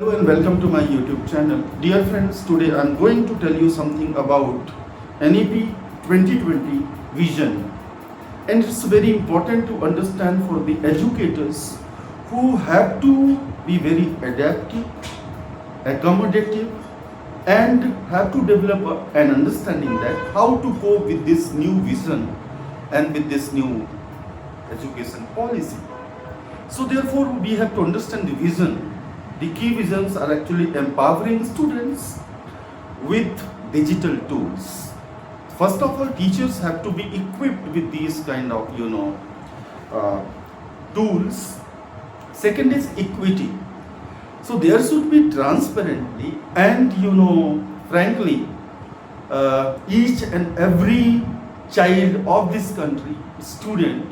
Hello and welcome to my YouTube channel. Dear friends, today I am going to tell you something about NEP 2020 vision. And it's very important to understand for the educators who have to be very adaptive, accommodative, and have to develop an understanding that how to cope with this new vision and with this new education policy. So therefore we have to understand the vision. The key visions are actually empowering students with digital tools. First of all, teachers have to be equipped with these kind of uh, tools. Second is equity. So there should be transparently and frankly, each and every child of this country, student,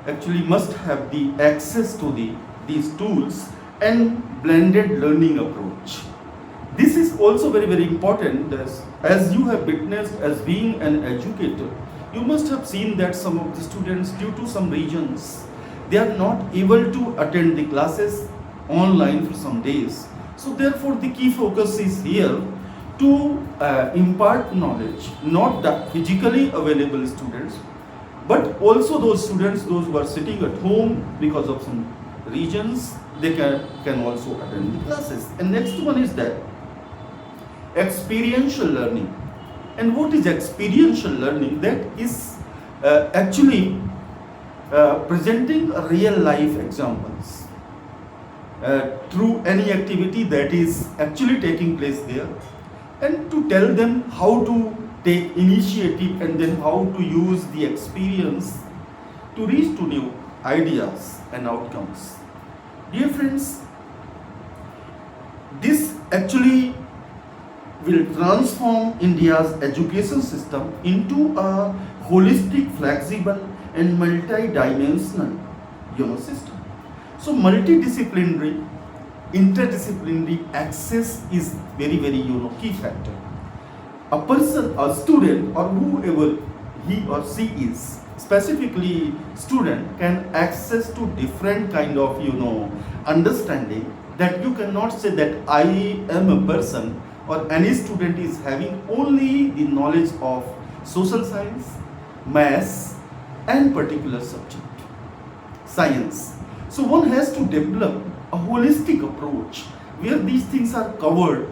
actually must have the access to these tools and blended learning approach. This is also very important, as you have witnessed as being an educator. You must have seen that some of the students, due to some reasons, they are not able to attend the classes online for some days. So therefore the key focus is here to impart knowledge, not the physically available students, but also those students, those who are sitting at home because of some reasons, they can also attend the classes. And next one is that experiential learning. And what is experiential learning? That is actually presenting real life examples through any activity that is actually taking place there, and to tell them how to take initiative and then how to use the experience to reach to new ideas and outcomes. Dear friends, this actually will transform India's education system into a holistic, flexible and multi-dimensional system. So multidisciplinary, interdisciplinary access is very key factor. A person, a student, or whoever he or she is, specifically student, can access to different kind of understanding, that you cannot say that I am a person or any student is having only the knowledge of social science, maths and particular subject, science. So one has to develop a holistic approach where these things are covered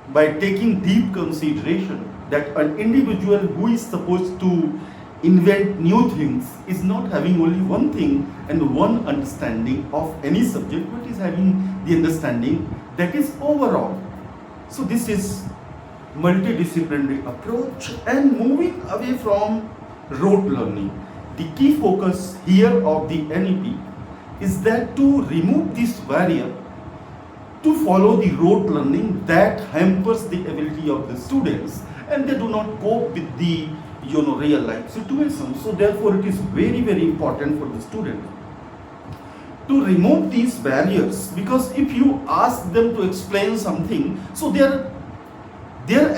by taking deep consideration that an individual who is supposed to invent new things is not having only one thing and one understanding of any subject, but is having the understanding that is overall. So this is multidisciplinary approach and moving away from rote learning. The key focus here of the NEP is that to remove this barrier to follow the rote learning that hampers the ability of the students, and they do not cope with the real life situation. So therefore it is very important for the student to remove these barriers, because if you ask them to explain something, so their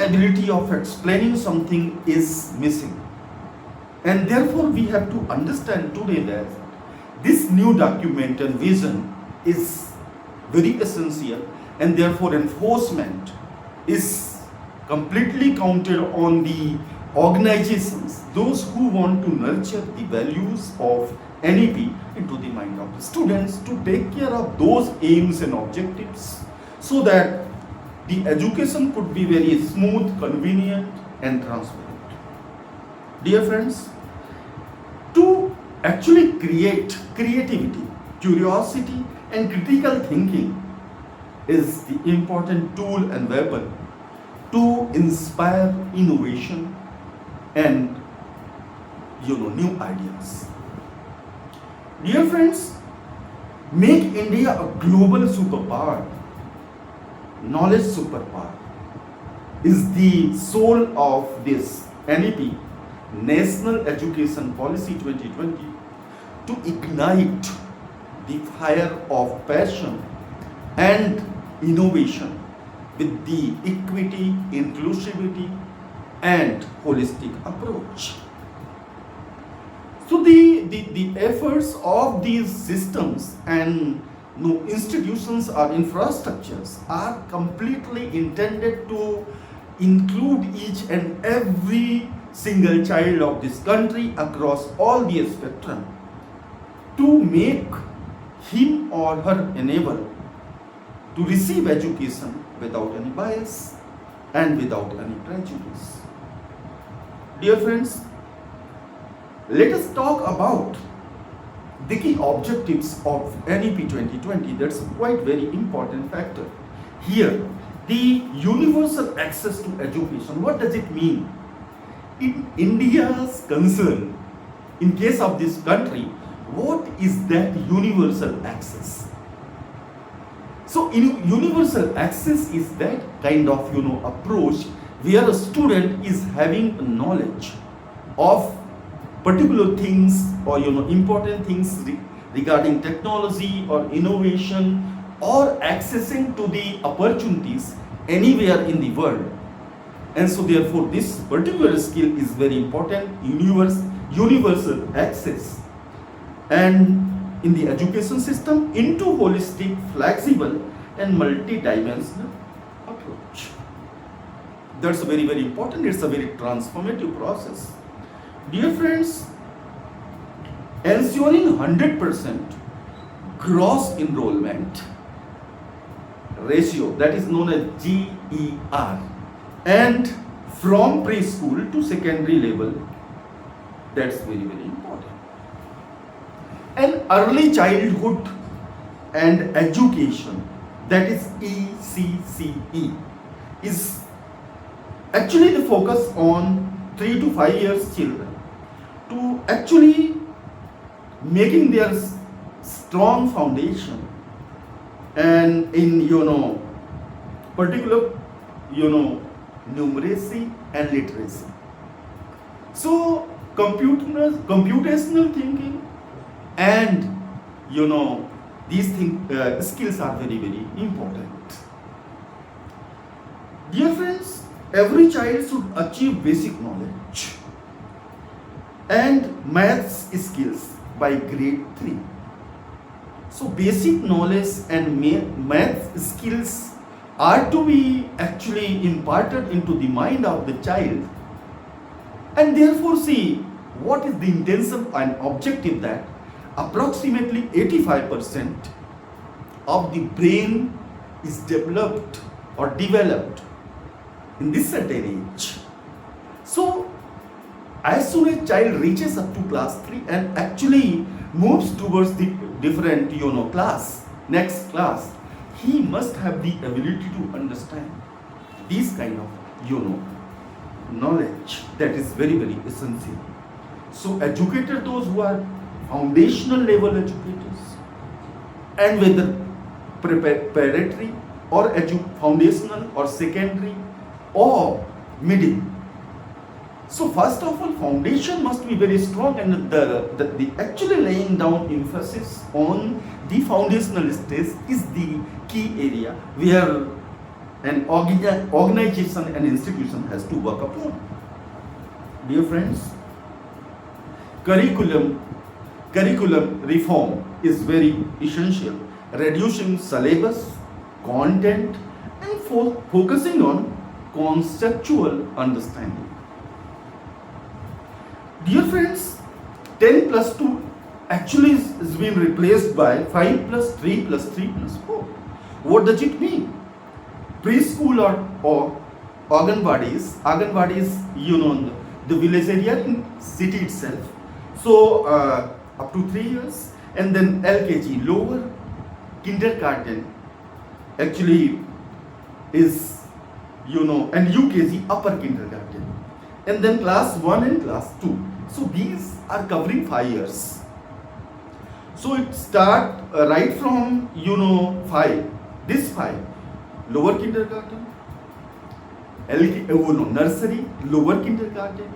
ability of explaining something is missing. And therefore we have to understand today that this new document and vision is very essential, and therefore enforcement is completely counted on the organizations, those who want to nurture the values of NEP into the mind of the students, to take care of those aims and objectives, so that the education could be very smooth, convenient and transparent. Dear friends, to actually create creativity, curiosity and critical thinking is the important tool and weapon to inspire innovation and new ideas. Dear friends, make India a global superpower. Knowledge superpower is the soul of this NEP, National Education Policy 2020, to ignite the fire of passion and innovation with the equity, inclusivity and holistic approach. So the efforts of these systems and no institutions or infrastructures are completely intended to include each and every single child of this country across all the spectrum to make him or her enabled to receive education without any bias and without any prejudice. Dear friends, let us talk about the key objectives of NEP 2020. That's a quite very important factor. Here, the universal access to education. What does it mean? In India's concern, in case of this country, what is that universal access? So, universal access is that kind of approach where a student is having knowledge of particular things or important things regarding technology or innovation or accessing to the opportunities anywhere in the world. And so therefore this particular skill is very important, universal access. And in the education system into holistic, flexible and multi-dimensional approach. That's very, very important. It's a very transformative process. Dear friends, ensuring 100% gross enrollment ratio, that is known as GER, and from preschool to secondary level, that's very, very important. And early childhood and education, that is ECCE, is actually the focus on 3 to 5 years children to actually making their strong foundation and in particular numeracy and literacy. So computational thinking and these skills are very, very important. Dear friends, every child should achieve basic knowledge and maths skills by grade 3. So basic knowledge and math skills are to be actually imparted into the mind of the child, and therefore see what is the intention and objective that approximately 85% of the brain is developed in this certain age. So as soon as child reaches up to class 3 and actually moves towards the different next class, he must have the ability to understand these kind of knowledge that is very, very essential. So educators, those who are foundational level educators, and whether preparatory or foundational or secondary or middle. So first of all, foundation must be very strong, and the actually laying down emphasis on the foundational stage is the key area where an organization and institution has to work upon. Dear friends, curriculum reform is very essential, reducing syllabus, content, and focusing on conceptual understanding. Dear friends, 10 plus 2 actually is being replaced by 5 plus 3 plus 3 plus 4. What does it mean? Preschool or Anganwadis, the village area in city itself. So up to 3 years, and then LKG, lower kindergarten, actually is and UKG, upper kindergarten, and then class 1 and class 2. So these are covering 5 years. So it start right from 5, this 5, lower kindergarten, nursery, lower kindergarten,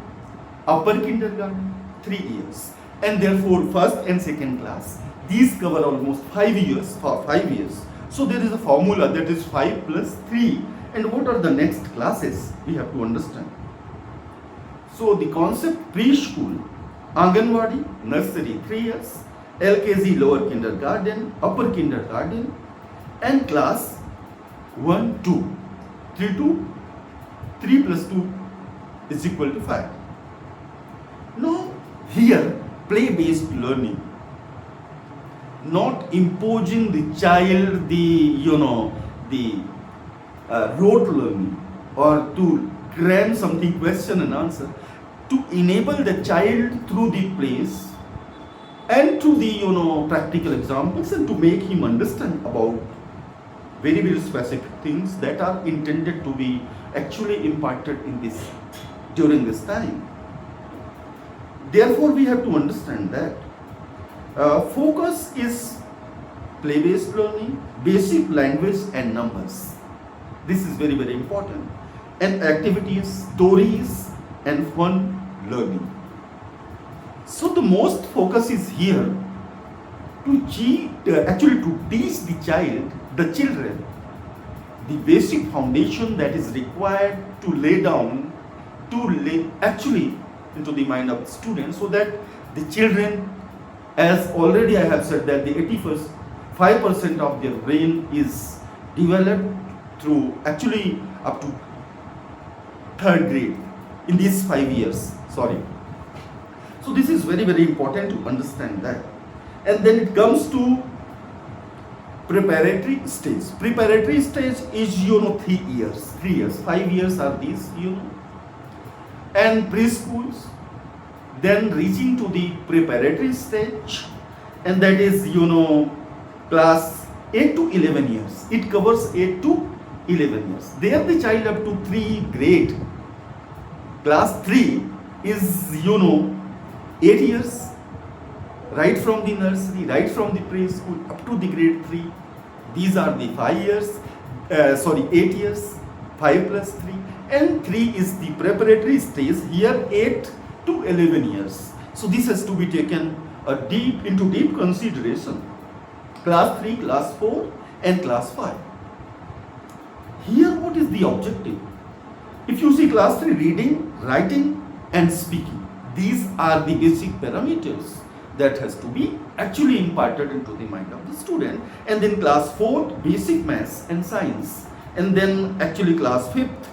upper kindergarten, 3 years, and therefore first and second class, these cover almost 5 years for 5 years. So there is a formula that is 5 plus 3, and what are the next classes we have to understand. So the concept preschool, Anganwadi, nursery 3 years, LKG lower kindergarten, upper kindergarten, and class 1, 2. 3 to 3 plus 2 is equal to 5. Now here play-based learning, not imposing the child the rote learning or to cram something question and answer, to enable the child through the plays and through the practical examples, and to make him understand about very very specific things that are intended to be actually imparted in this during this time. Therefore we have to understand that focus is play-based learning, basic language and numbers. This is very very important, and activities, stories and fun learning. So the most focus is here to teach the children, the basic foundation that is required to lay down, actually into the mind of the student, so that the children, as already I have said, that the 85% of their brain is developed through actually up to 3rd grade in these 5 years. So this is very very important to understand that. And then it comes to preparatory stage. Preparatory stage is 3 years. 5 years are these, and preschools, then reaching to the preparatory stage, and that is class 8 to 11 years. It covers 8 to 11 years. There the child up to 3 grade. Class 3 is 8 years, right from the nursery, right from the preschool up to the grade 3. These are the 8 years, 5 plus 3, and 3 is the preparatory stage. Here 8 to 11 years. So this has to be taken into deep consideration. Class 3, class 4 and class 5. Here what is the objective? If you see class 3, reading, writing and speaking, these are the basic parameters that has to be actually imparted into the mind of the student. And then class 4, basic maths and science, and then actually class 5th,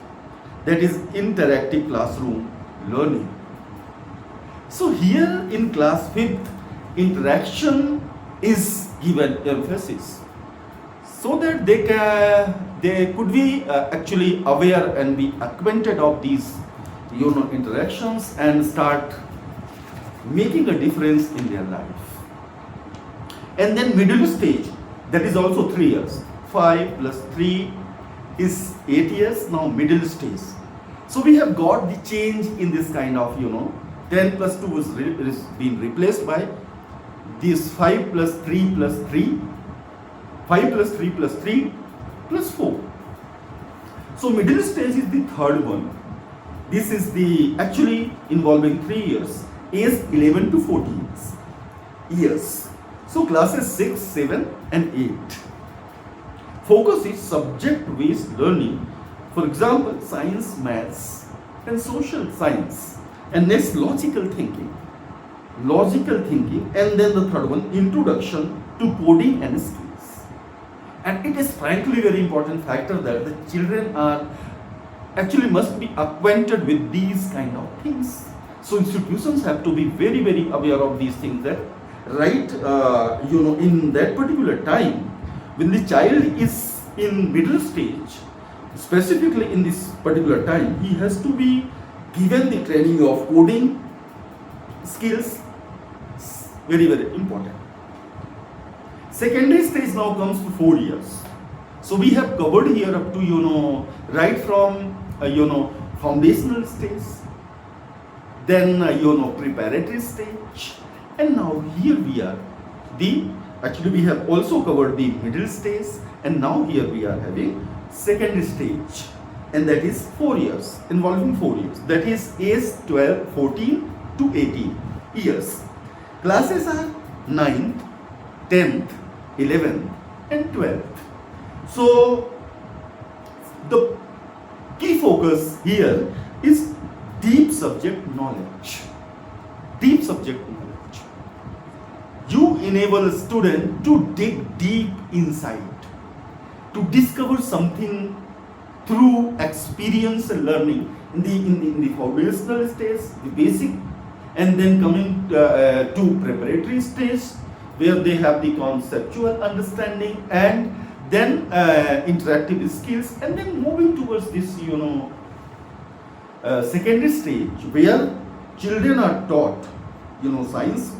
that is interactive classroom learning. So here in class 5th, interaction is given emphasis, so that they could be actually aware and be acquainted of these interactions and start making a difference in their life. And then middle stage, that is also 3 years. 5 plus 3 is 8 years. Now middle stage. So we have got the change in this kind of 10 plus 2 is being replaced by this 5 plus 3 plus 3, 5 plus 3 plus 3 plus 4. So middle stage is the third one. This is the actually involving 3 years, age 11 to 14 years. So classes 6, 7 and 8. Focus is subject-based learning. For example, science, maths and social science. And next, logical thinking. And then the third one, introduction to coding and skills. And it is frankly very important factor that the children are actually must be acquainted with these kind of things. So institutions have to be very very aware of these things, that right in that particular time when the child is in middle stage, specifically in this particular time, he has to be given the training of coding skills. Very very important. Secondary stage now comes to 4 years. So we have covered here up to right from foundational stage, then preparatory stage, and now here we are actually we have also covered the middle stage, and now here we are having secondary stage, and that is 4 years, involving 4 years, that is age 14 to 18 years. Classes are 9th, 10th, 11th and 12th. So the key focus here is deep subject knowledge. You enable a student to dig deep inside, to discover something through experience and learning in the foundational stage, the basic, and then coming to preparatory stage where they have the conceptual understanding and then interactive skills, and then moving towards this secondary stage where children are taught science,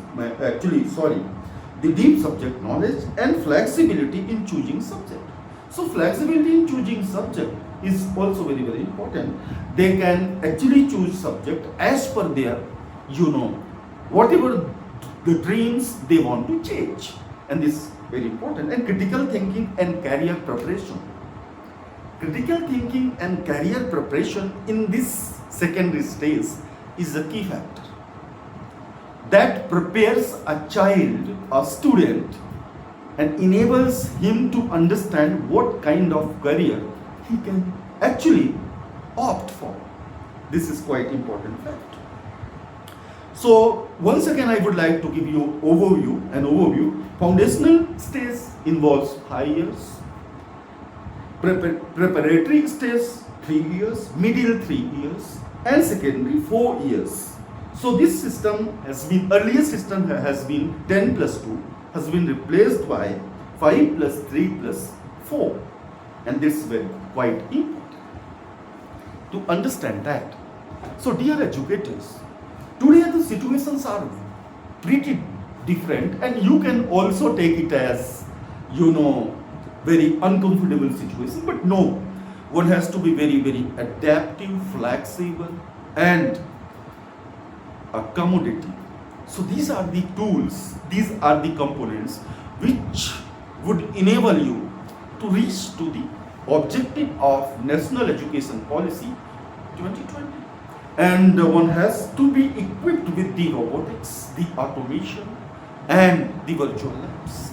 the deep subject knowledge and flexibility in choosing subject. So flexibility in choosing subject is also very, very important. They can actually choose subject as per their whatever the dreams they want to change, and this is very important. And critical thinking and career preparation. Critical thinking and career preparation in this secondary stage is a key factor that prepares a child, a student, and enables him to understand what kind of career he can actually opt for. This is quite important fact. So once again, I would like to give you an overview. Foundational stage involves 5 years. Preparatory stage 3 years, middle 3 years, and secondary 4 years. So this system earlier system has been 10 plus 2, has been replaced by 5 plus 3 plus 4. And this is very quite important to understand that. So dear educators, today the situations are pretty different, and you can also take it as very uncomfortable situation, but no, one has to be very, very adaptive, flexible, and accommodative. So these are the tools, these are the components which would enable you to reach to the objective of National Education Policy 2020. And one has to be equipped with the robotics, the automation, and the virtual labs.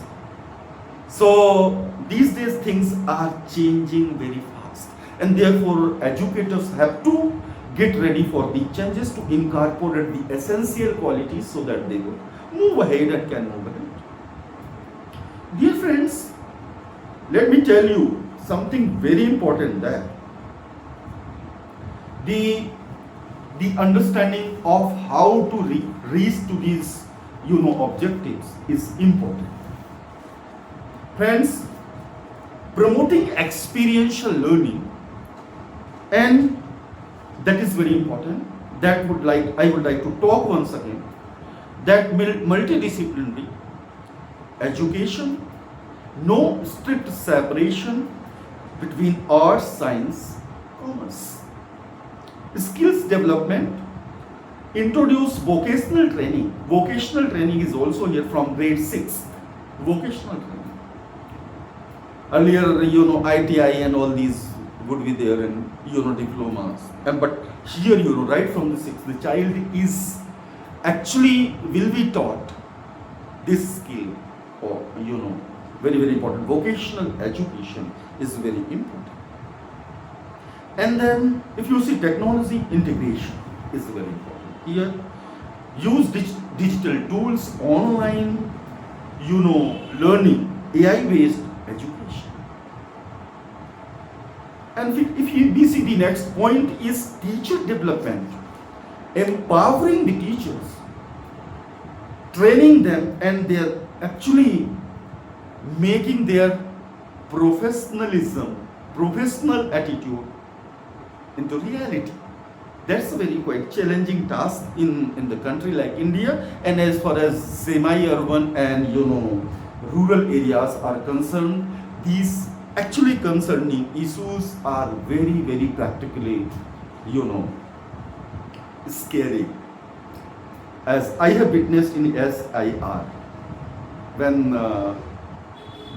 So these days things are changing very fast, and therefore educators have to get ready for the changes to incorporate the essential qualities so that they will move ahead and can move ahead. Dear friends, let me tell you something very important, that the understanding of how to reach to these objectives is important. Friends, promoting experiential learning, and that is very important. I would like to talk once again that multidisciplinary education, no strict separation between arts, science, commerce. Skills development, introduce vocational training. Vocational training is also here from grade 6. Vocational training. Earlier, ITI and all these would be there, and diplomas. But here, right from the 6th, the child is actually will be taught this skill, or very, very important. Vocational education is very important. And then if you see technology integration is very important. Here, use digital tools, online, learning, AI-based education. And if we see the next point is teacher development, empowering the teachers, training them, and they're actually making their professionalism, professional attitude into reality. That's a very quite challenging task in the country like India, and as far as semi-urban and rural areas are concerned, these actually concerning issues are very, very practically scary, as I have witnessed in SIR when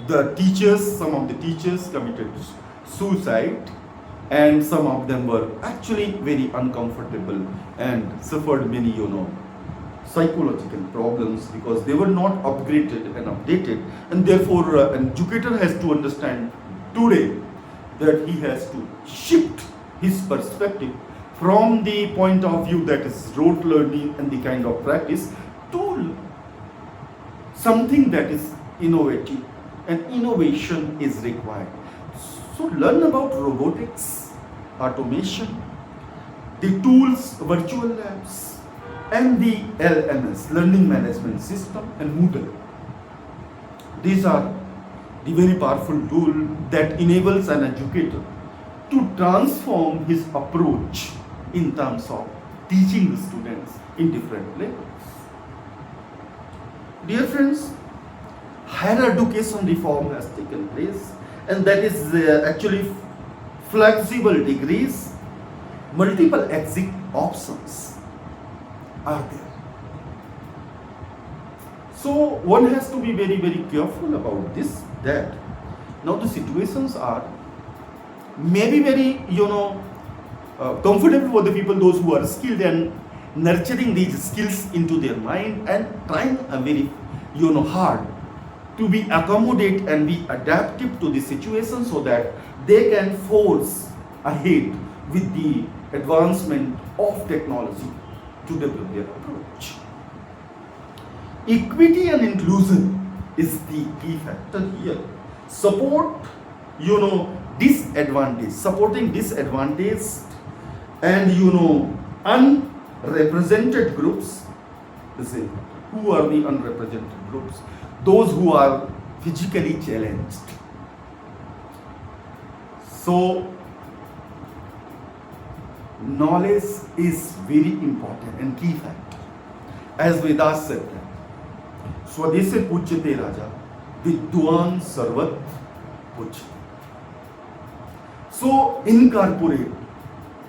some of the teachers committed suicide, and some of them were actually very uncomfortable and suffered many psychological problems because they were not upgraded and updated. And therefore an educator has to understand today that he has to shift his perspective from the point of view that is rote learning and the kind of practice to something that is innovative, and innovation is required. So learn about robotics, automation, the tools, virtual labs, and the LMS, learning management system, and Moodle. These are the very powerful tool that enables an educator to transform his approach in terms of teaching the students in different levels. Dear friends, higher education reform has taken place, and that is actually flexible degrees, multiple exit options are there. So one has to be very, very careful about this, that now the situations are maybe very, comfortable for the people, those who are skilled, and nurturing these skills into their mind and trying very, hard to be accommodate and be adaptive to the situation so that they can force ahead with the advancement of technology to develop their approach. Equity and inclusion is the key factor here. Support, supporting disadvantaged and unrepresented groups. Who are the unrepresented groups? Those who are physically challenged. So knowledge is very important and key factor. As Vedas said that Swadeshe Pujyate Raja, Vidwan Sarvat Pujyate. So incorporate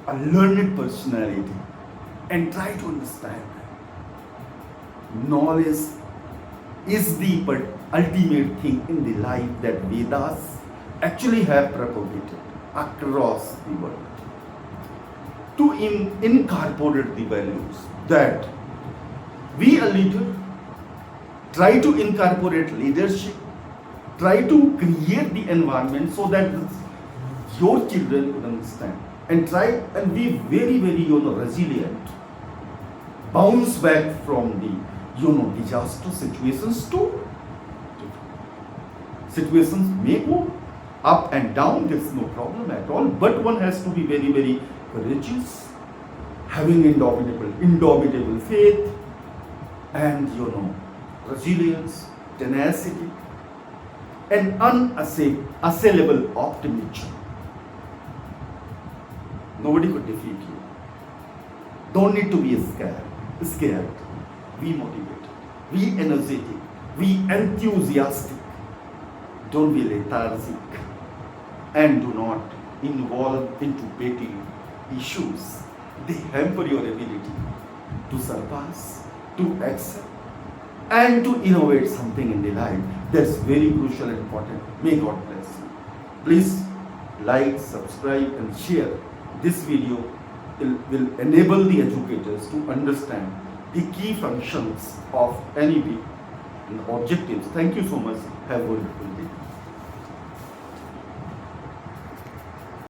a learned personality and try to understand that knowledge is the ultimate thing in the life that Vedas actually have propagated across the world. To incorporate the values that we, a leader, try to incorporate leadership, try to create the environment so that your children could understand, and try and be very, very, resilient, bounce back from the, disaster situations too. Situations may go up and down, there's no problem at all, but one has to be very, very courageous, having indomitable faith, and resilience, tenacity, and unassailable optimism. Nobody could defeat you. Don't need to be scared. Be motivated, be energetic, be enthusiastic. Don't be lethargic, and do not involve into petty issues. They hamper your ability to surpass, to accept, and to innovate something in the life. That's very crucial and important. May God bless you. Please like, subscribe, and share. This video will enable the educators to understand the key functions of NEP and objectives. Thank you so much. Have a wonderful day.